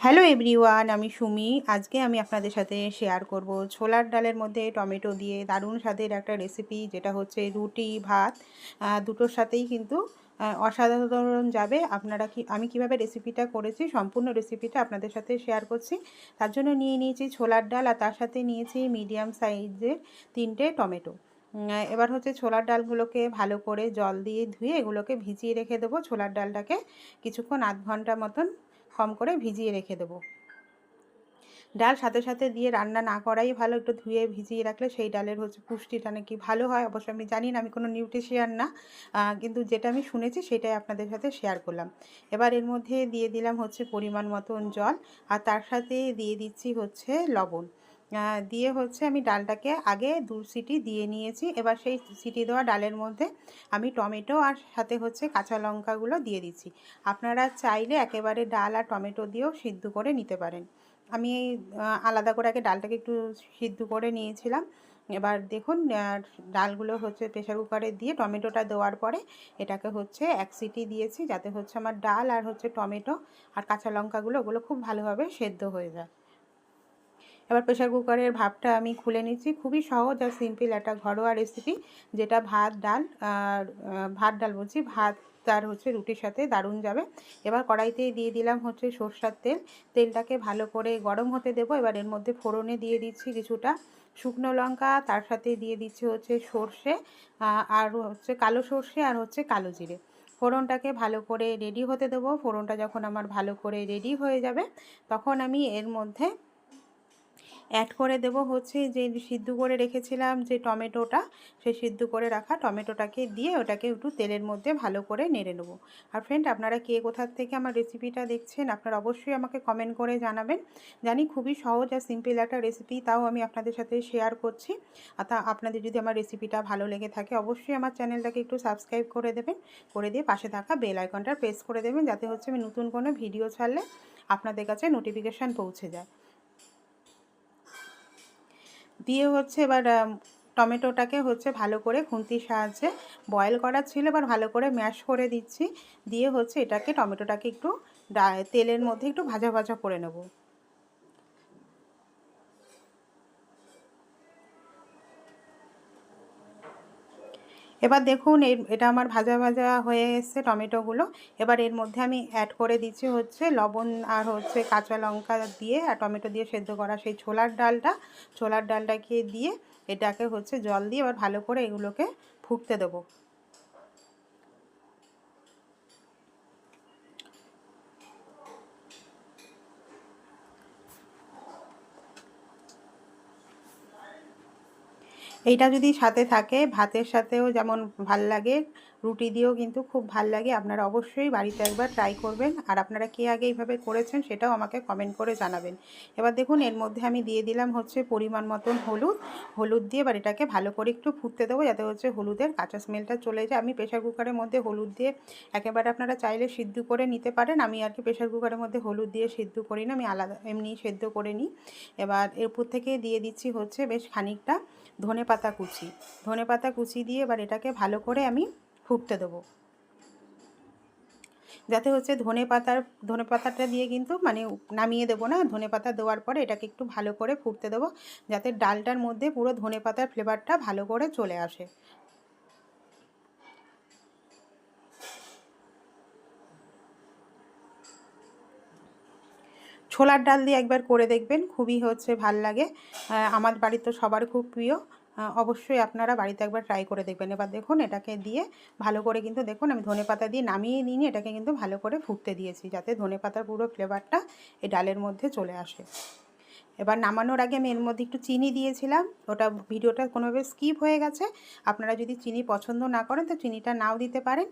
Hello everyone, আমি সুমি। আজকে আমি আপনাদের সাথে শেয়ার করব ছোলার ডালের মধ্যে টমেটো দিয়ে দারুণ স্বাদের একটা রেসিপি, যেটা হচ্ছে রুটি ভাত দুটোর সাথেই কিন্তু অসাধারণ যাবে। আমি কিভাবে রেসিপিটা করেছি, সম্পূর্ণ রেসিপিটা আপনাদের সাথে শেয়ার করছি। তার জন্য নিয়ে নিয়েছি ছোলার ডাল, আর তার সাথে নিয়েছি মিডিয়াম সাইজের 3টে টমেটো। এবার হচ্ছে ছোলার ডালগুলোকে ভালো করে জল দিয়ে ধুয়ে এগুলোকে ভিজিয়ে রেখে দেবো। ছোলার ডালটাকে কিছুক্ষণ আধ ঘন্টা মতন কম করে ভিজিয়ে রেখে দেবো। ডাল সাথে সাথে দিয়ে রান্না না করাই ভালো, একটু ধুয়ে ভিজিয়ে রাখলে সেই ডালের হচ্ছে পুষ্টিটা নাকি ভালো হয়। অবশ্য আমি জানি না, আমি কোনো নিউট্রিশিয়ান না, কিন্তু যেটা আমি শুনেছি সেটাই আপনাদের সাথে শেয়ার করলাম। এবার এর মধ্যে দিয়ে দিলাম হচ্ছে পরিমাণ মতন জল, আর তার সাথে দিয়ে দিচ্ছি হচ্ছে লবণ। দিয়ে হচ্ছে আমি ডালটাকে আগে 2 সিটি দিয়ে নিয়েছি। এবার সেই সিটি দেওয়া ডালের মধ্যে আমি টমেটো আর সাথে হচ্ছে কাঁচা লঙ্কাগুলো দিয়ে দিচ্ছি। আপনারা চাইলে একেবারে ডাল আর টমেটো দিয়েও সিদ্ধ করে নিতে পারেন। আমি আলাদা করে আগে ডালটাকে একটু সিদ্ধ করে নিয়েছিলাম। এবার দেখুন, ডালগুলো হচ্ছে প্রেশার কুকারে দিয়ে টমেটোটা দেওয়ার পরে এটাকে হচ্ছে 1 সিটি দিয়েছি, যাতে হচ্ছে আমার ডাল আর হচ্ছে টমেটো আর কাঁচা লঙ্কাগুলো ওগুলো খুব ভালোভাবে সেদ্ধ হয়ে যায়। এবার প্রেশার কুকারের ভাপটা আমি খুলে নিচ্ছি। খুবই সহজ আর সিম্পল একটা ঘরোয়া রেসিপি, যেটা ভাত ডাল বলছি, ভাত তার হচ্ছে রুটির সাথে দারুণ যাবে। এবার কড়াইতে দিয়ে দিলাম হচ্ছে সরষের তেল। তেলটাকে ভালো করে গরম হতে দেবো। এবার এর মধ্যে ফোড়নে দিয়ে দিচ্ছি কিছুটা শুকনো লঙ্কা, তার সাথে দিয়ে দিচ্ছি হচ্ছে সর্ষে, আর হচ্ছে কালো সর্ষে আর হচ্ছে কালো জিরে। ফোড়নটাকে ভালো করে রেডি হতে দেবো। ফোড়নটা যখন আমার ভালো করে রেডি হয়ে যাবে, তখন আমি এর মধ্যে অ্যাড করে দেব হচ্ছে যে সিদ্ধ করে রেখেছিলাম যে টমেটোটা, সেই সিদ্ধ করে রাখা টমেটোটাকে দিয়ে ওটাকে একটু তেলের মধ্যে ভালো করে নেড়ে নেব। আর ফ্রেন্ড, আপনারা কে কোথার থেকে আমার রেসিপিটা দেখছেন আপনারা অবশ্যই আমাকে কমেন্ট করে জানাবেন। জানি খুবই সহজ আর সিম্পল একটা রেসিপি, তাও আমি আপনাদের সাথে শেয়ার করছি। আপনাদের যদি আমার রেসিপিটা ভালো লেগে থাকে, অবশ্যই আমার চ্যানেলটাকে একটু সাবস্ক্রাইব করে দেবেন, করে দিয়ে পাশে থাকা বেল আইকনটা প্রেস করে দেবেন, যাতে হচ্ছে আমি নতুন কোনো ভিডিও ছাড়লে আপনাদের কাছে নোটিফিকেশান পৌঁছে যায়। দিয়ে হচ্ছে এবার টমেটোটাকে হচ্ছে ভালো করে খুন্তির সাহায্যে, বয়েল করা ছিল এবার ভালো করে ম্যাশ করে দিচ্ছি। দিয়ে হচ্ছে এটাকে টমেটোটাকে একটু তেলের মধ্যে একটু ভাজা ভাজা করে নেব। এবার দেখুন এটা আমার ভাজা ভাজা হয়ে এসছে টমেটোগুলো। এবার এর মধ্যে আমি অ্যাড করে দিচ্ছি হচ্ছে লবণ আর হচ্ছে কাঁচা লঙ্কা দিয়ে আর টমেটো দিয়ে সেদ্ধ করা সেই ছোলার ডালটাকে দিয়ে এটাকে হচ্ছে জল দিয়ে এবার ভালো করে এগুলোকে ফুটতে দেবো। এইটা যদি সাথে থাকে, ভাতের সাথেও যেমন ভাল লাগে, রুটি দিয়েও কিন্তু খুব ভাল লাগে। আপনারা অবশ্যই বাড়িতে একবার ট্রাই করবেন। আর আপনারা কে আগে এইভাবে করেছেন সেটাও আমাকে কমেন্ট করে জানাবেন। এবার দেখুন, এর মধ্যে আমি দিয়ে দিলাম হচ্ছে পরিমাণ মতন হলুদ দিয়ে এবার এটাকে ভালো করে একটু ফুটতে দেবো, যাতে হচ্ছে হলুদের কাঁচা স্মেলটা চলে যায়। আমি প্রেশার কুকারের মধ্যে হলুদ দিয়ে একেবারে আপনারা চাইলে সিদ্ধ করে নিতে পারেন। আমি আর কি প্রেশার কুকারের মধ্যে হলুদ দিয়ে সিদ্ধ করি না, আমি আলাদা এমনি সেদ্ধ করে নিই। এবার এর উপর থেকে দিয়ে দিচ্ছি হচ্ছে বেশ খানিকটা ধনেপাতা কুচি দিয়ে এবার এটাকে ভালো করে আমি ফুটতে দেবো, যাতে হচ্ছে ধনেপাতাটা দিয়ে কিন্তু মানে নামিয়ে দেবো না, ধনেপাতা দেওয়ার পরে এটাকে একটু ভালো করে ফুটতে দেবো, যাতে ডালটার মধ্যে পুরো ধনেপাতার ফ্লেভারটা ভালো করে চলে আসে। ছোলার ডাল দিয়ে একবার করে দেখবেন, খুবই হচ্ছে ভাল লাগে। আমার বাড়ির তো সবার খুব প্রিয়। অবশ্যই আপনারা বাড়িতে একবার ট্রাই করে দেখবেন। এবার দেখুন এটাকে দিয়ে ভালো করে কিন্তু দেখুন আমি ধনেপাতা দিয়ে নামিয়ে নিয়ে এটাকে কিন্তু ভালো করে ফুটতে দিয়েছি, যাতে ধনেপাতার পুরো ফ্লেভারটা এই ডালের মধ্যে চলে আসে। এবার নামানোর আগে আমি এর মধ্যে একটু চিনি দিয়েছিলাম, ওটা ভিডিওটা কোনোভাবে স্কিপ হয়ে গেছে। আপনারা যদি চিনি পছন্দ না করেন তো চিনিটা নাও দিতে পারেন।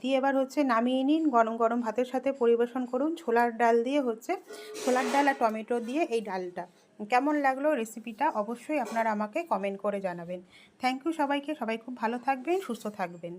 দিয়ে এবার হচ্ছে নামিয়ে নিন, গরম গরম ভাতের সাথে পরিবেশন করুন। ছোলার ডাল আর টমেটো দিয়ে এই ডালটা কেমন লাগলো রেসিপিটা অবশ্যই আপনারা আমাকে কমেন্ট করে জানাবেন। থ্যাংক ইউ সবাইকে, সবাই খুব ভালো থাকবেন, সুস্থ থাকবেন।